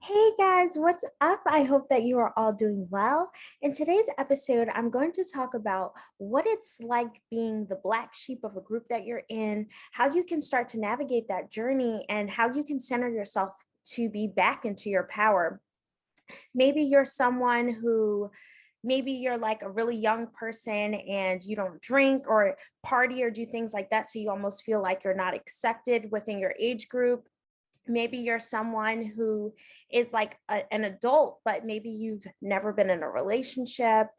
Hey guys, what's up? I hope that you are all doing well. In today's episode, I'm going to talk about what it's like being the black sheep of a group that you're in, how you can start to navigate that journey, and how you can center yourself to be back into your power. Maybe you're someone who maybe you're like a really young person and you don't drink or party or do things like that. So you almost feel like you're not accepted within your age group. Maybe you're someone who is like an adult, but maybe you've never been in a relationship.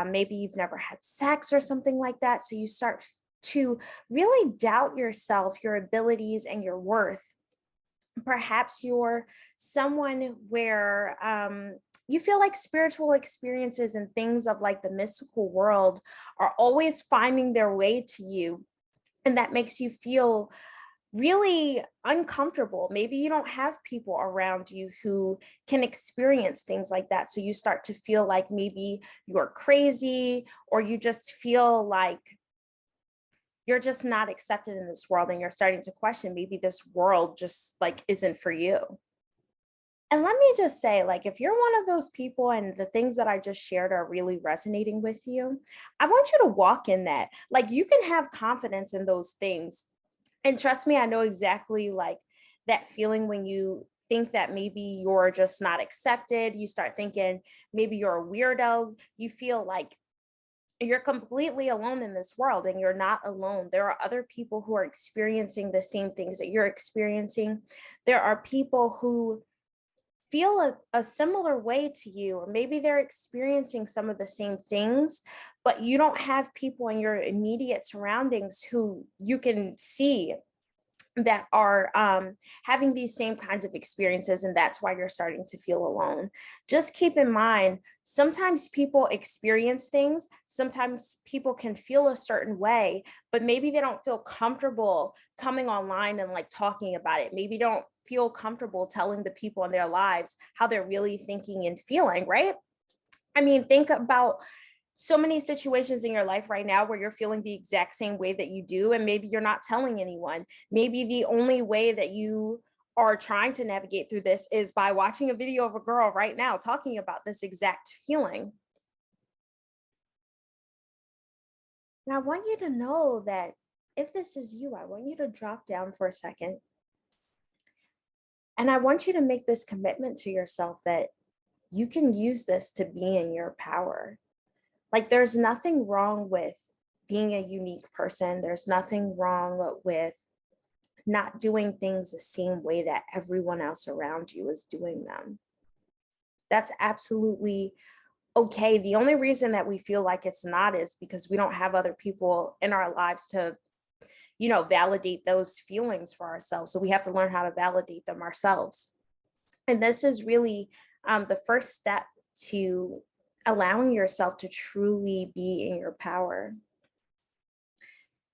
Maybe you've never had sex or something like that. So you start to really doubt yourself, your abilities, and your worth. Perhaps you're someone where you feel like spiritual experiences and things of like the mystical world are always finding their way to you. And that makes you feel really uncomfortable. Maybe you don't have people around you who can experience things like that. So you start to feel like maybe you're crazy, or you just feel like you're just not accepted in this world, and you're starting to question maybe this world just like isn't for you. And let me just say, like, if you're one of those people and the things that I just shared are really resonating with you, I want you to walk in that. Like, you can have confidence in those things. And trust me, I know exactly like that feeling when you think that maybe you're just not accepted. You start thinking maybe you're a weirdo. You feel like you're completely alone in this world, and you're not alone. There are other people who are experiencing the same things that you're experiencing. There are people who feel a similar way to you, or maybe they're experiencing some of the same things, but you don't have people in your immediate surroundings who you can see that are having these same kinds of experiences, and that's why you're starting to feel alone. Just keep in mind, sometimes people experience things, sometimes people can feel a certain way, but maybe they don't feel comfortable coming online and like talking about it. Maybe don't feel comfortable telling the people in their lives how they're really thinking and feeling, right? I mean, think about so many situations in your life right now where you're feeling the exact same way that you do, and maybe you're not telling anyone. Maybe the only way that you are trying to navigate through this is by watching a video of a girl right now talking about this exact feeling. And I want you to know that if this is you, I want you to drop down for a second. And I want you to make this commitment to yourself that you can use this to be in your power. Like, there's nothing wrong with being a unique person. There's nothing wrong with not doing things the same way that everyone else around you is doing them. That's absolutely okay. The only reason that we feel like it's not is because we don't have other people in our lives to, validate those feelings for ourselves. So we have to learn how to validate them ourselves. And this is really the first step to allowing yourself to truly be in your power.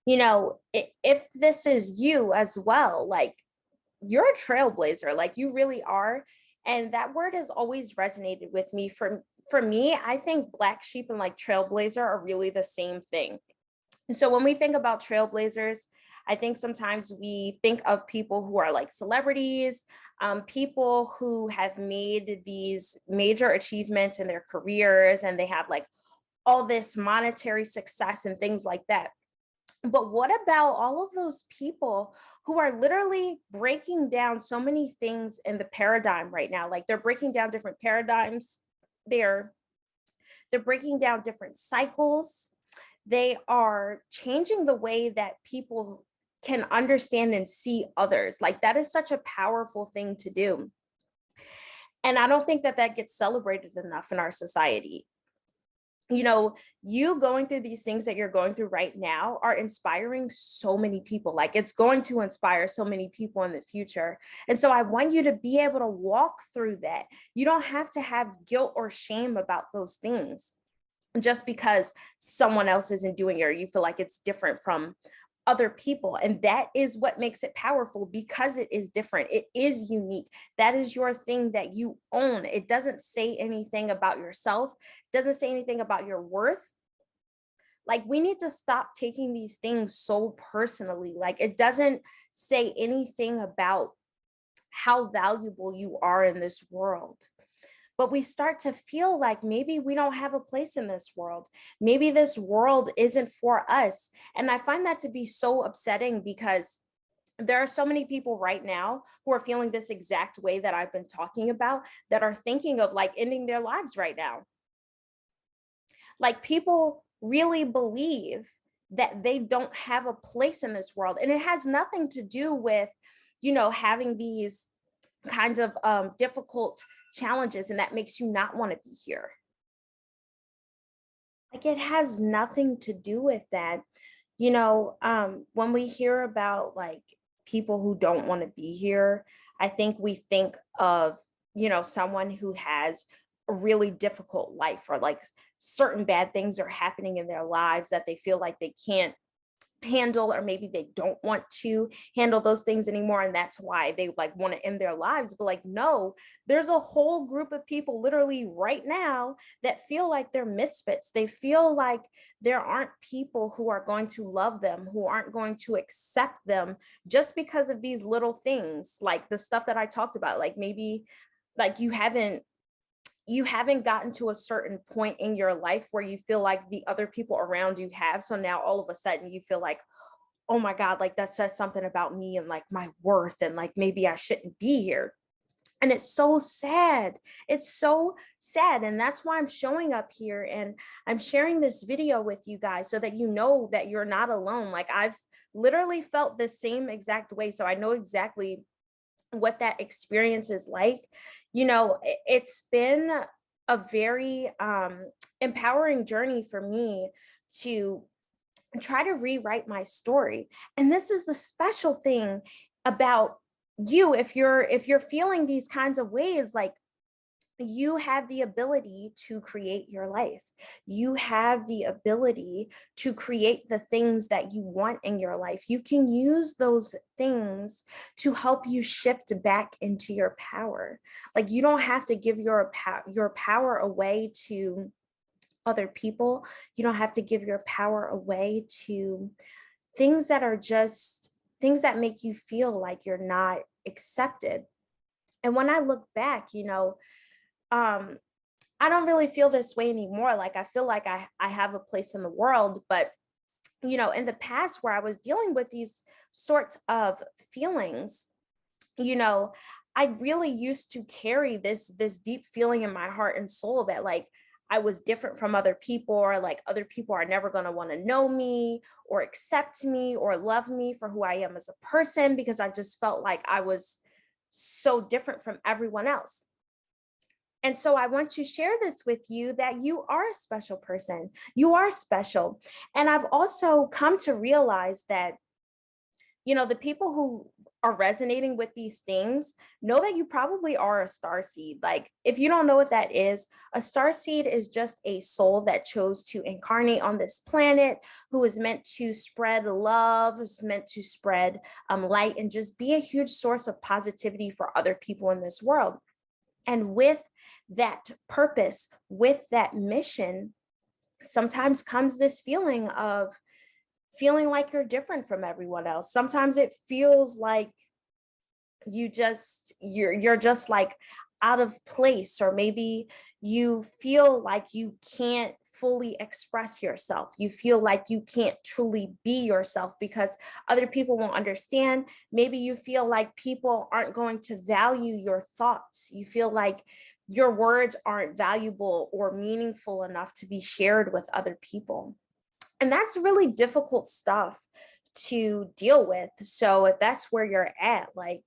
If this is you as well, like, you're a trailblazer, like you really are. And that word has always resonated with me. For me, I think black sheep and like trailblazer are really the same thing. So when we think about trailblazers, I think sometimes we think of people who are like celebrities, people who have made these major achievements in their careers, and they have like all this monetary success and things like that. But what about all of those people who are literally breaking down so many things in the paradigm right now? Like, they're breaking down different paradigms. They're they're breaking down different cycles. They are changing the way that people can understand and see others. Like, that is such a powerful thing to do. And I don't think that that gets celebrated enough in our society. You going through these things that you're going through right now are inspiring so many people. Like, it's going to inspire so many people in the future. And so I want you to be able to walk through that. You don't have to have guilt or shame about those things just because someone else isn't doing it, or you feel like it's different from other people. And that is what makes it powerful, because it is different. It is unique. That is your thing that you own. It doesn't say anything about yourself, doesn't say anything about your worth. Like, we need to stop taking these things so personally. Like, it doesn't say anything about how valuable you are in this world. But we start to feel like maybe we don't have a place in this world. Maybe this world isn't for us. And I find that to be so upsetting because there are so many people right now who are feeling this exact way that I've been talking about, that are thinking of like ending their lives right now. Like, people really believe that they don't have a place in this world. And it has nothing to do with, having these kinds of difficult challenges and that makes you not want to be here. Like, it has nothing to do with that. When we hear about like people who don't want to be here, I think we think of, someone who has a really difficult life, or like certain bad things are happening in their lives that they feel like they can't handle, or maybe they don't want to handle those things anymore, and that's why they like want to end their lives. But like, no, there's a whole group of people literally right now that feel like they're misfits. They feel like there aren't people who are going to love them, who aren't going to accept them, just because of these little things, like the stuff that I talked about. Like, maybe like you haven't gotten to a certain point in your life where you feel like the other people around you have. So now all of a sudden you feel like, oh my God, like that says something about me and like my worth, and like maybe I shouldn't be here. And it's so sad. It's so sad. And that's why I'm showing up here and I'm sharing this video with you guys, so that you know that you're not alone. Like, I've literally felt the same exact way. So I know exactly what that experience is like. It's been a very empowering journey for me to try to rewrite my story. And this is the special thing about you. If you're feeling these kinds of ways, like, you have the ability to create your life. You have the ability to create the things that you want in your life. You can use those things to help you shift back into your power. Like, you don't have to give your power away to other people. You don't have to give your power away to things that are just things that make you feel like you're not accepted. And when I look back, um I don't really feel this way anymore. Like, I feel like I have a place in the world. But in the past, where I was dealing with these sorts of feelings, you know I really used to carry this deep feeling in my heart and soul that, like, I was different from other people, or like other people are never going to want to know me or accept me or love me for who I am as a person, because I just felt like I was so different from everyone else. And so I want to share this with you, that you are a special person. You are special. And I've also come to realize that, the people who are resonating with these things know that you probably are a star seed. Like, if you don't know what that is, a star seed is just a soul that chose to incarnate on this planet, who is meant to spread love, is meant to spread light, and just be a huge source of positivity for other people in this world. And with that purpose, with that mission, sometimes comes this feeling of feeling like you're different from everyone else. Sometimes it feels like you're just like out of place, or maybe you feel like you can't fully express yourself. You feel like you can't truly be yourself because other people won't understand. Maybe you feel like people aren't going to value your thoughts. You feel like your words aren't valuable or meaningful enough to be shared with other people. And that's really difficult stuff to deal with. So if that's where you're at, like,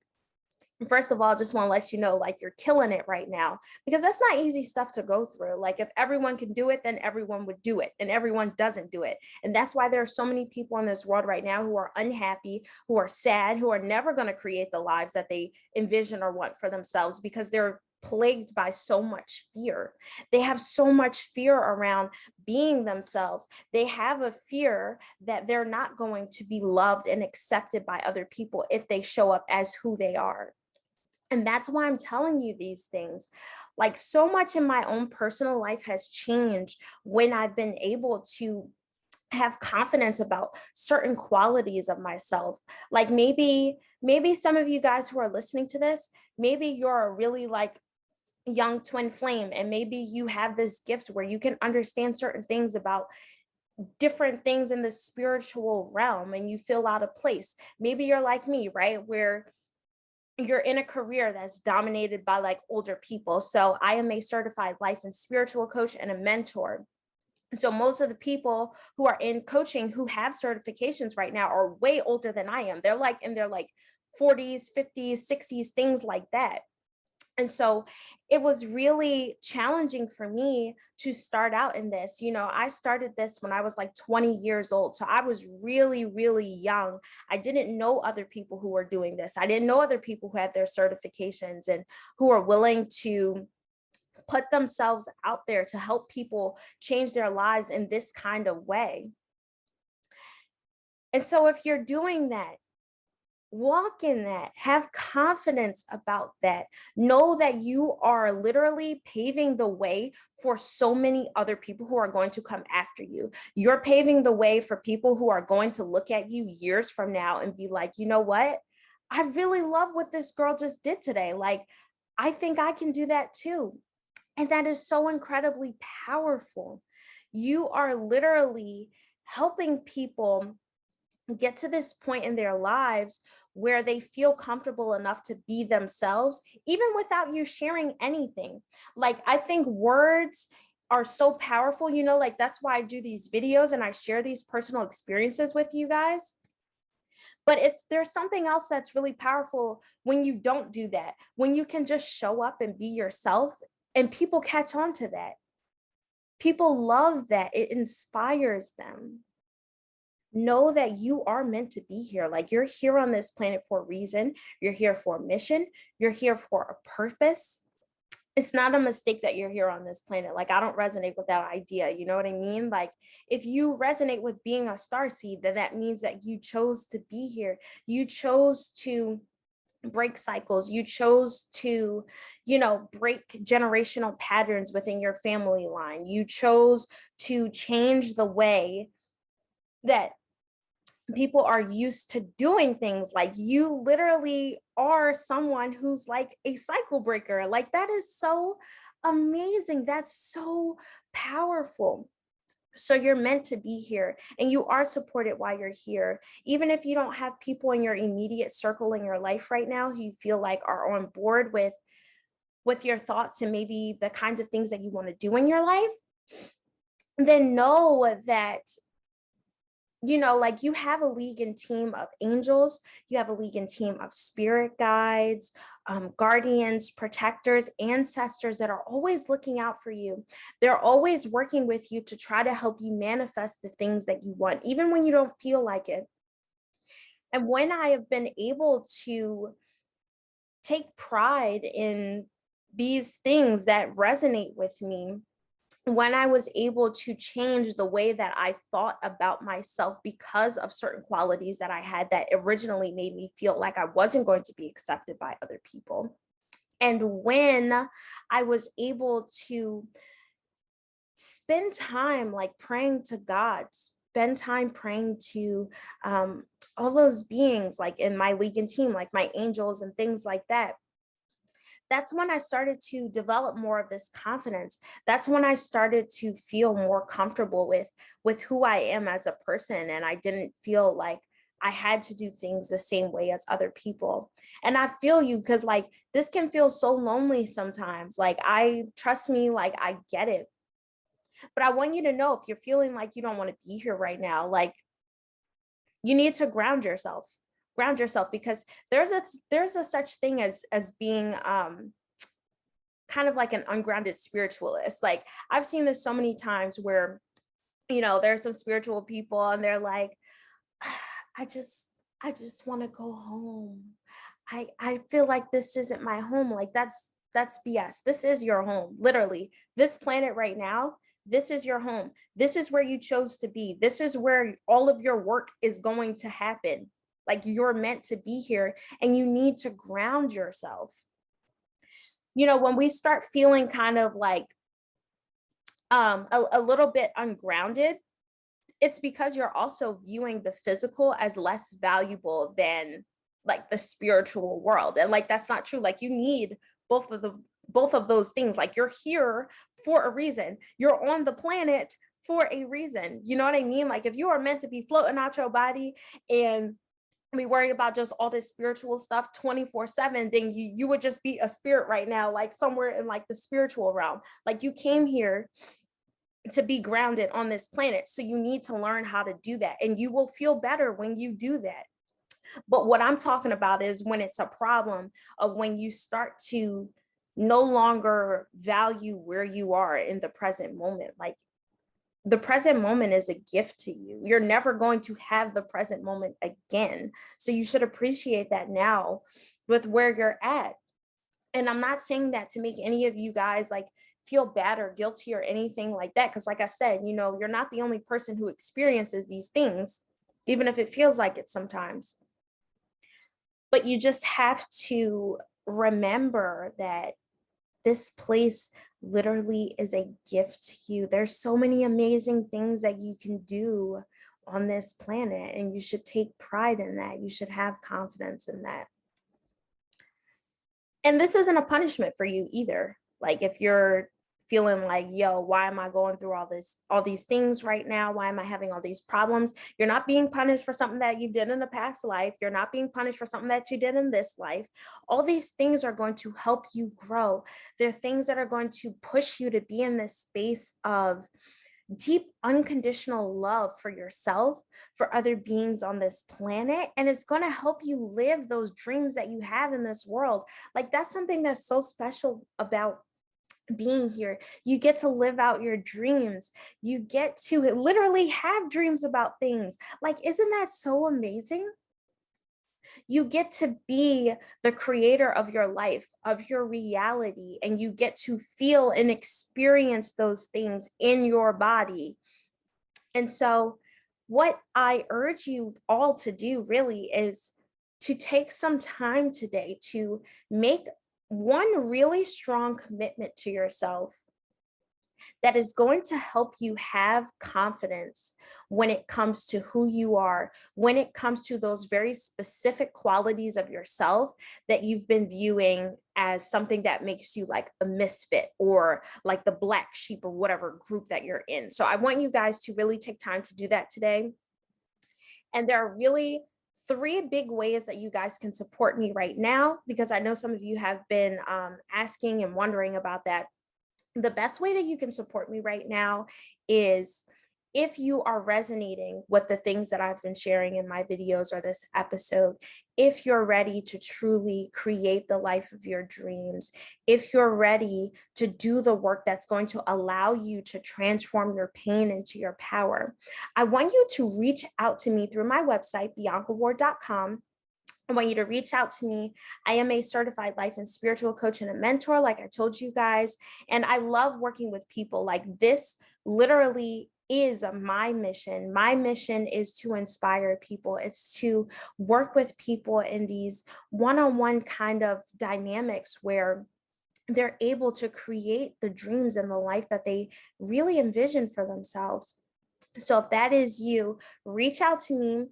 first of all, just want to let you know, like, you're killing it right now, because that's not easy stuff to go through. Like, if everyone can do it, then everyone would do it, and everyone doesn't do it. And that's why there are so many people in this world right now who are unhappy, who are sad, who are never going to create the lives that they envision or want for themselves, because they're plagued by so much fear. They have so much fear around being themselves. They have a fear that they're not going to be loved and accepted by other people if they show up as who they are. And that's why I'm telling you these things. Like, so much in my own personal life has changed when I've been able to have confidence about certain qualities of myself. Like maybe some of you guys who are listening to this, maybe you're a really like young twin flame, and maybe you have this gift where you can understand certain things about different things in the spiritual realm and you feel out of place. Maybe you're like me, right? Where you're in a career that's dominated by like older people. So I am a certified life and spiritual coach and a mentor. So most of the people who are in coaching who have certifications right now are way older than I am. They're like in their like 40s, 50s, 60s, things like that. And so it was really challenging for me to start out in this. You know, I started this when I was like 20 years old. So I was really, really young. I didn't know other people who were doing this. I didn't know other people who had their certifications and who are willing to put themselves out there to help people change their lives in this kind of way. And so if you're doing that, walk in that, have confidence about that. Know that you are literally paving the way for so many other people who are going to come after you. You're paving the way for people who are going to look at you years from now and be like, you know what? I really love what this girl just did today. Like, I think I can do that too. And that is so incredibly powerful. You are literally helping people get to this point in their lives where they feel comfortable enough to be themselves, even without you sharing anything. Like, I think words are so powerful, you know, like that's why I do these videos and I share these personal experiences with you guys. But there's something else that's really powerful when you don't do that, when you can just show up and be yourself and people catch on to that. People love that. It inspires them. Know that you are meant to be here. Like, you're here on this planet for a reason. You're here for a mission. You're here for a purpose. It's not a mistake that you're here on this planet. Like, I don't resonate with that idea. You know what I mean? Like, if you resonate with being a starseed, then that means that you chose to be here. You chose to break cycles. You chose to, you know, break generational patterns within your family line. You chose to change the way that people are used to doing things. Like, you literally are someone who's like a cycle breaker. Like, that is so amazing. That's so powerful. So you're meant to be here and you are supported while you're here. Even if you don't have people in your immediate circle in your life right now who you feel like are on board with your thoughts and maybe the kinds of things that you want to do in your life, then know that, you know, like, you have a league and team of angels, you have a league and team of spirit guides, guardians, protectors, ancestors that are always looking out for you. They're always working with you to try to help you manifest the things that you want, even when you don't feel like it. And when I have been able to take pride in these things that resonate with me, when I was able to change the way that I thought about myself because of certain qualities that I had that originally made me feel like I wasn't going to be accepted by other people. And when I was able to spend time like praying to God, spend time praying to all those beings like in my league and team, like my angels and things like that, that's when I started to develop more of this confidence. That's when I started to feel more comfortable with who I am as a person. And I didn't feel like I had to do things the same way as other people. And I feel you, because like this can feel so lonely sometimes. Like, I trust me, like I get it. But I want you to know, if you're feeling like you don't want to be here right now, like, you need to ground yourself, because there's a such thing as being kind of like an ungrounded spiritualist. Like, I've seen this so many times where, you know, there's some spiritual people and they're like, I just want to go home. I feel like this isn't my home. Like, that's BS. This is your home. Literally, this planet right now, this is your home. This is where you chose to be. This is where all of your work is going to happen. Like, you're meant to be here and you need to ground yourself. You know, when we start feeling kind of like a little bit ungrounded, it's because you're also viewing the physical as less valuable than like the spiritual world. And like that's not true. Like you need both of the both of those things. Like you're here for a reason. You're on the planet for a reason. You know what I mean? Like if you are meant to be floating out your body and be worried about just all this spiritual stuff 24/7, then you would just be a spirit right now, like somewhere in like the spiritual realm. Like you came here to be grounded on this planet. So you need to learn how to do that. And you will feel better when you do that. But what I'm talking about is when it's a problem of when you start to no longer value where you are in the present moment. Like the present moment is a gift to you. You're never going to have the present moment again. So you should appreciate that now with where you're at. And I'm not saying that to make any of you guys like feel bad or guilty or anything like that. Because like I said, you know, you're not the only person who experiences these things, even if it feels like it sometimes. But you just have to remember that this place literally is a gift to you. There's so many amazing things that you can do on this planet, and you should take pride in that. You should have confidence in that. And this isn't a punishment for you either. Like if you're feeling like, yo, why am I going through all these things right now? Why am I having all these problems? You're not being punished for something that you did in the past life. You're not being punished for something that you did in this life. All these things are going to help you grow. They're things that are going to push you to be in this space of deep unconditional love for yourself, for other beings on this planet, and it's going to help you live those dreams that you have in this world. Like that's something that's so special about being here. You get to live out your dreams. You get to literally have dreams about things. Like isn't that so amazing? You get to be the creator of your life, of your reality, and you get to feel and experience those things in your body. And so, what I urge you all to do really is to take some time today to make one really strong commitment to yourself that is going to help you have confidence when it comes to who you are, when it comes to those very specific qualities of yourself that you've been viewing as something that makes you like a misfit or like the black sheep or whatever group that you're in. So I want you guys to really take time to do that today. And there are really three big ways that you guys can support me right now, because I know some of you have been asking and wondering about that. The best way that you can support me right now is if you are resonating with the things that I've been sharing in my videos or this episode, if you're ready to truly create the life of your dreams, if you're ready to do the work that's going to allow you to transform your pain into your power, I want you to reach out to me through my website, biancaward.com. I want you to reach out to me. I am a certified life and spiritual coach and a mentor, like I told you guys. And I love working with people. Like this literally is my mission. My mission is to inspire people. It's to work with people in these one-on-one kind of dynamics where they're able to create the dreams and the life that they really envision for themselves. So if that is you, reach out to me.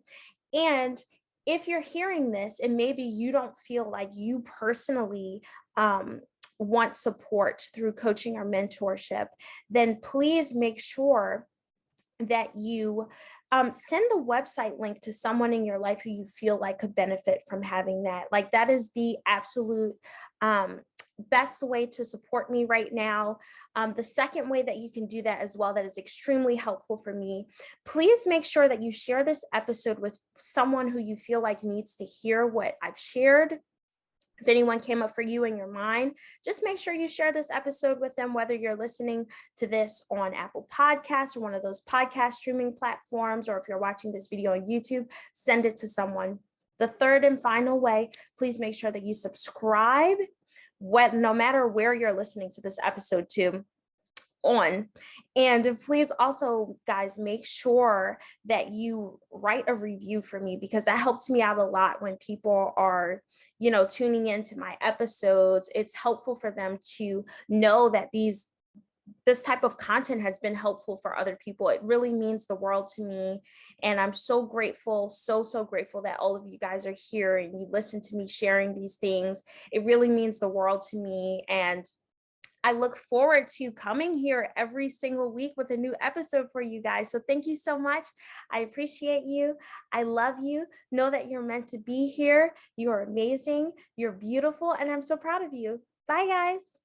And if you're hearing this and maybe you don't feel like you personally want support through coaching or mentorship, then please make sure that you send the website link to someone in your life who you feel like could benefit from having that. Like that is the absolute best way to support me right now. The second way that you can do that as well, that is extremely helpful for me, please make sure that you share this episode with someone who you feel like needs to hear what I've shared. If anyone came up for you in your mind, just make sure you share this episode with them, whether you're listening to this on Apple Podcasts or one of those podcast streaming platforms, or if you're watching this video on YouTube, send it to someone. The third and final way, please make sure that you subscribe, no matter where you're listening to this episode on. And please also, guys, make sure that you write a review for me, because that helps me out a lot when people are, tuning into my episodes. It's helpful for them to know that these this type of content has been helpful for other people. It really means the world to me. And I'm so grateful, so grateful that all of you guys are here and you listen to me sharing these things. It really means the world to me. And I look forward to coming here every single week with a new episode for you guys. So thank you so much. I appreciate you. I love you. Know that you're meant to be here. You are amazing. You're beautiful. And I'm so proud of you. Bye, guys.